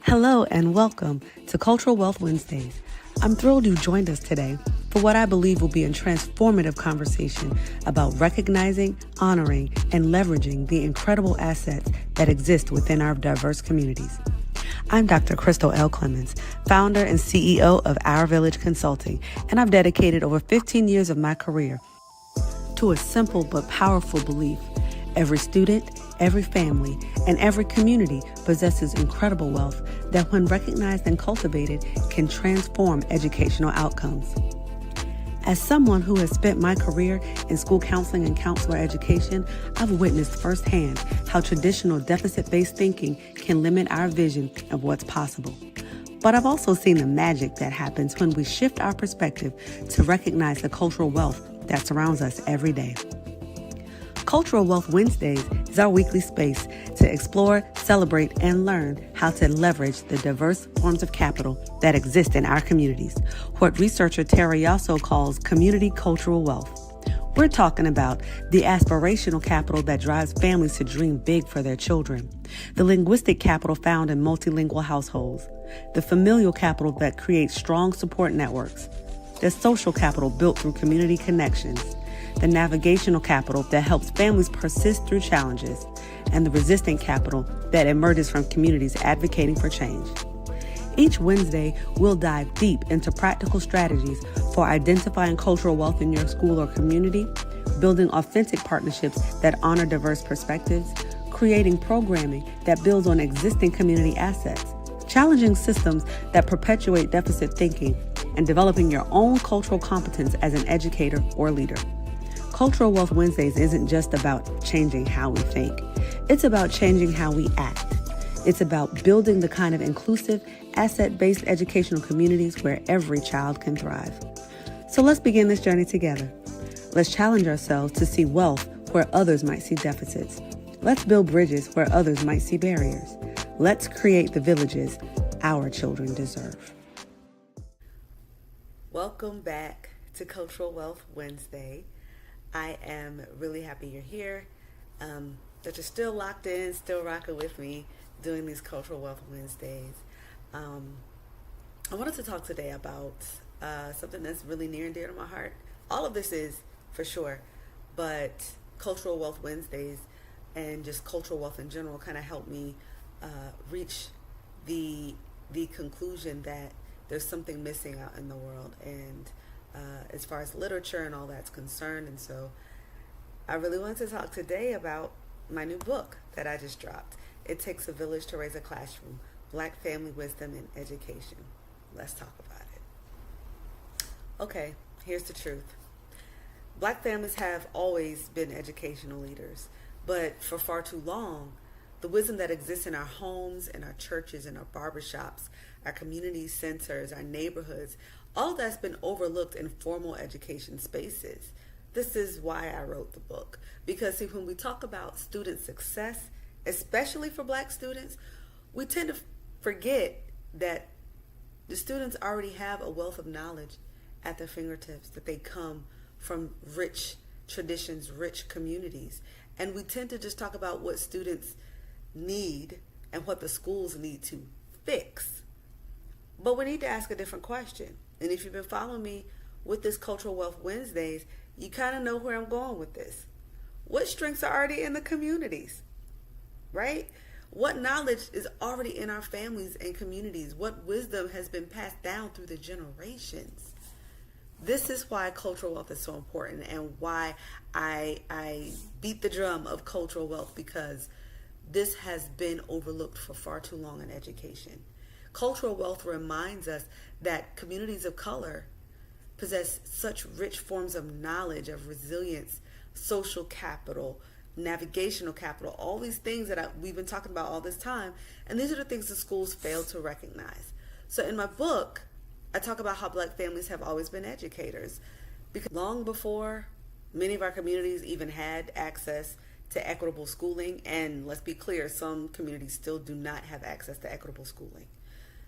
Hello and welcome to Cultural Wealth Wednesdays. I'm thrilled you joined us today for what I believe will be a transformative conversation about recognizing, honoring, and leveraging the incredible assets that exist within our diverse communities. I'm Dr. Crystal L. Clemens, founder and CEO of Our Village Consulting, and I've dedicated over 15 years of my career to a simple but powerful belief. Every student, every family, and every community possesses incredible wealth that, when recognized and cultivated, can transform educational outcomes. As someone who has spent my career in school counseling and counselor education, I've witnessed firsthand how traditional deficit-based thinking can limit our vision of what's possible. But I've also seen the magic that happens when we shift our perspective to recognize the cultural wealth that surrounds us every day. Cultural Wealth Wednesdays is our weekly space to explore, celebrate, and learn how to leverage the diverse forms of capital that exist in our communities, what researcher Tara Yasso calls community cultural wealth. We're talking about the aspirational capital that drives families to dream big for their children, the linguistic capital found in multilingual households, the familial capital that creates strong support networks, the social capital built through community connections, the navigational capital that helps families persist through challenges, and the resistant capital that emerges from communities advocating for change. Each Wednesday, we'll dive deep into practical strategies for identifying cultural wealth in your school or community, building authentic partnerships that honor diverse perspectives, creating programming that builds on existing community assets, challenging systems that perpetuate deficit thinking, and developing your own cultural competence as an educator or leader. Cultural Wealth Wednesdays isn't just about changing how we think. It's about changing how we act. It's about building the kind of inclusive, asset-based educational communities where every child can thrive. So let's begin this journey together. Let's challenge ourselves to see wealth where others might see deficits. Let's build bridges where others might see barriers. Let's create the villages our children deserve. Welcome back to Cultural Wealth Wednesday. I am really happy you're here, that you're still locked in, still rocking with me, doing these Cultural Wealth Wednesdays. I wanted to talk today about something that's really near and dear to my heart. All of this is, for sure, but Cultural Wealth Wednesdays and just cultural wealth in general kind of helped me reach the conclusion that there's something missing out in the world, and as far as literature and all that's concerned. And so I really wanted to talk today about my new book that I just dropped. It Takes a Village to Raise a Classroom, Black Family Wisdom in Education. Let's talk about it. Okay, here's the truth. Black families have always been educational leaders, but for far too long, the wisdom that exists in our homes, in our churches, in our barbershops, our community centers, our neighborhoods, all that's been overlooked in formal education spaces. This is why I wrote the book. Because see, when we talk about student success, especially for Black students, we tend to forget that the students already have a wealth of knowledge at their fingertips, that they come from rich traditions, rich communities. And we tend to just talk about what students need and what the schools need to fix. But we need to ask a different question. And if you've been following me with this Cultural Wealth Wednesdays, you kind of know where I'm going with this. What strengths are already in the communities, right? What knowledge is already in our families and communities? What wisdom has been passed down through the generations? This is why cultural wealth is so important, and why I beat the drum of cultural wealth, because this has been overlooked for far too long in education. Cultural wealth reminds us that communities of color possess such rich forms of knowledge, of resilience, social capital, navigational capital, all these things that we've been talking about all this time. And these are the things the schools fail to recognize. So in my book, I talk about how Black families have always been educators, because long before many of our communities even had access to equitable schooling, and let's be clear, some communities still do not have access to equitable schooling.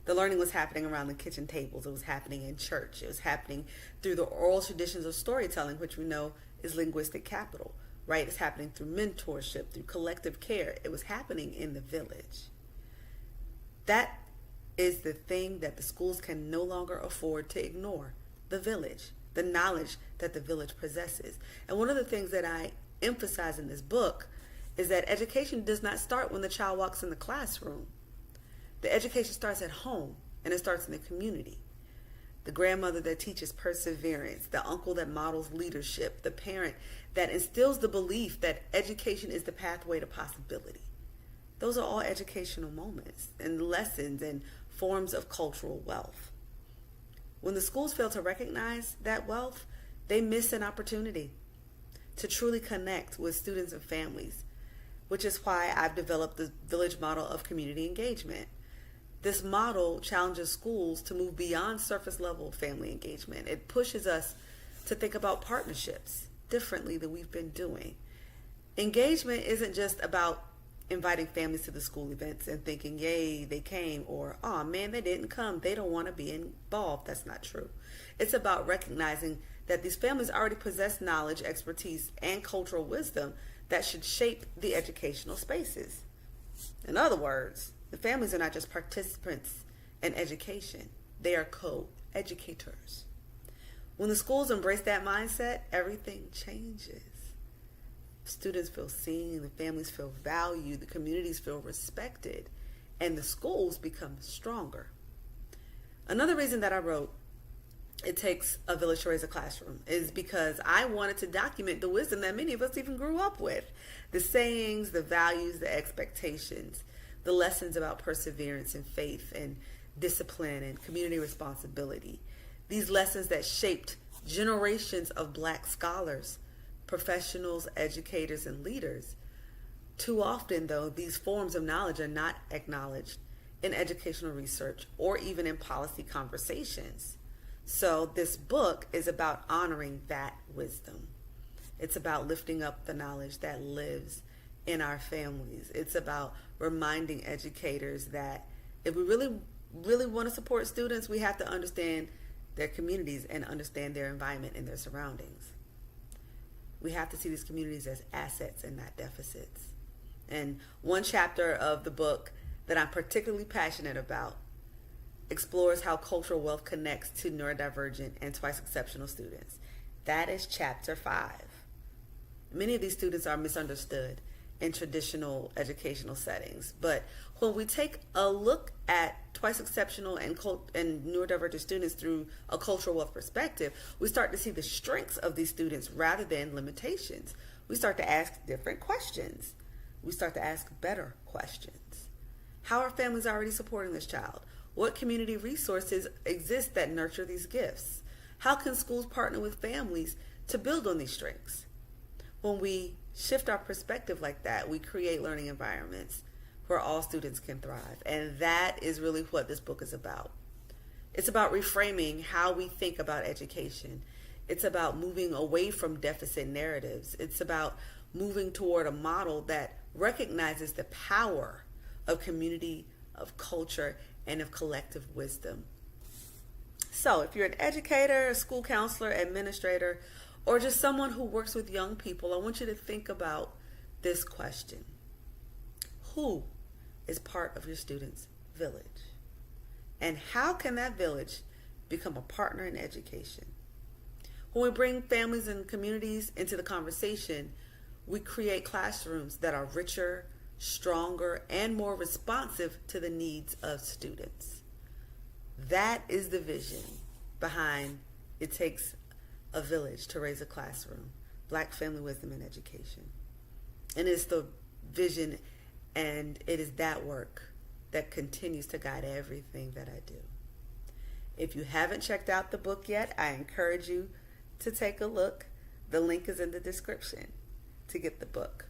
The learning was happening around the kitchen tables. It was happening in church. It was happening through the oral traditions of storytelling, which we know is linguistic capital, right? It's happening through mentorship, through collective care. It was happening in the village. That is the thing that the schools can no longer afford to ignore: the village, the knowledge that the village possesses. And one of the things that I emphasize in this book is that education does not start when the child walks in the classroom. The education starts at home, and it starts in the community. The grandmother that teaches perseverance, the uncle that models leadership, the parent that instills the belief that education is the pathway to possibility. Those are all educational moments and lessons and forms of cultural wealth. When the schools fail to recognize that wealth, they miss an opportunity to truly connect with students and families, which is why I've developed the village model of community engagement. This model challenges schools to move beyond surface level family engagement. It pushes us to think about partnerships differently than we've been doing. Engagement isn't just about inviting families to the school events and thinking, yay, they came, or, oh man, they didn't come, they don't want to be involved. That's not true. It's about recognizing that these families already possess knowledge, expertise, and cultural wisdom that should shape the educational spaces. In other words, the families are not just participants in education, they are co-educators. When the schools embrace that mindset, everything changes. Students feel seen, the families feel valued, the communities feel respected, and the schools become stronger. Another reason that I wrote It Takes a Village to Raise a Classroom is because I wanted to document the wisdom that many of us even grew up with. The sayings, the values, the expectations, the lessons about perseverance and faith and discipline and community responsibility. These lessons that shaped generations of Black scholars, professionals, educators, and leaders. Too often, though, these forms of knowledge are not acknowledged in educational research or even in policy conversations. So this book is about honoring that wisdom. It's about lifting up the knowledge that lives in our families. It's about reminding educators that if we really want to support students, we have to understand their communities and understand their environment and their surroundings. We have to see these communities as assets and not deficits. And one chapter of the book that I'm particularly passionate about explores how cultural wealth connects to neurodivergent and twice exceptional students. That is chapter 5. Many of these students are misunderstood in traditional educational settings, but when we take a look at twice exceptional and neurodivergent students through a cultural wealth perspective, we start to see the strengths of these students rather than limitations. We start to ask different questions. We start to ask better questions. How are families already supporting this child? What community resources exist that nurture these gifts? How can schools partner with families to build on these strengths? When we shift our perspective like that, we create learning environments where all students can thrive. And that is really what this book is about. It's about reframing how we think about education. It's about moving away from deficit narratives. It's about moving toward a model that recognizes the power of community, of culture, and of collective wisdom. So if you're an educator, a school counselor, administrator, or just someone who works with young people, I want you to think about this question. Who is part of your student's village? And how can that village become a partner in education? When we bring families and communities into the conversation, we create classrooms that are richer, stronger, and more responsive to the needs of students. That is the vision behind It Takes a Village to Raise a Classroom, Black Family Wisdom in Education. And it's the vision, and it is that work that continues to guide everything that I do. If you haven't checked out the book yet, I encourage you to take a look. The link is in the description to get the book.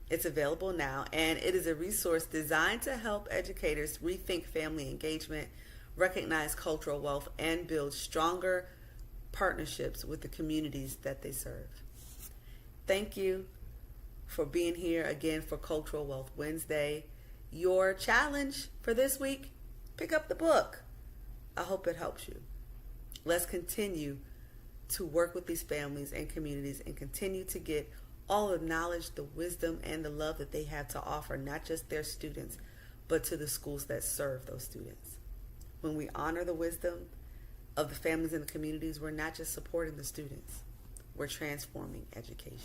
It's available now, and it is a resource designed to help educators rethink family engagement, recognize cultural wealth, and build stronger partnerships with the communities that they serve. Thank you for being here again for Cultural Wealth Wednesday. Your challenge for this week, pick up the book. I hope it helps you. Let's continue to work with these families and communities and continue to get all the knowledge, the wisdom, and the love that they have to offer, not just their students, but to the schools that serve those students. When we honor the wisdom of the families and the communities, we're not just supporting the students, we're transforming education.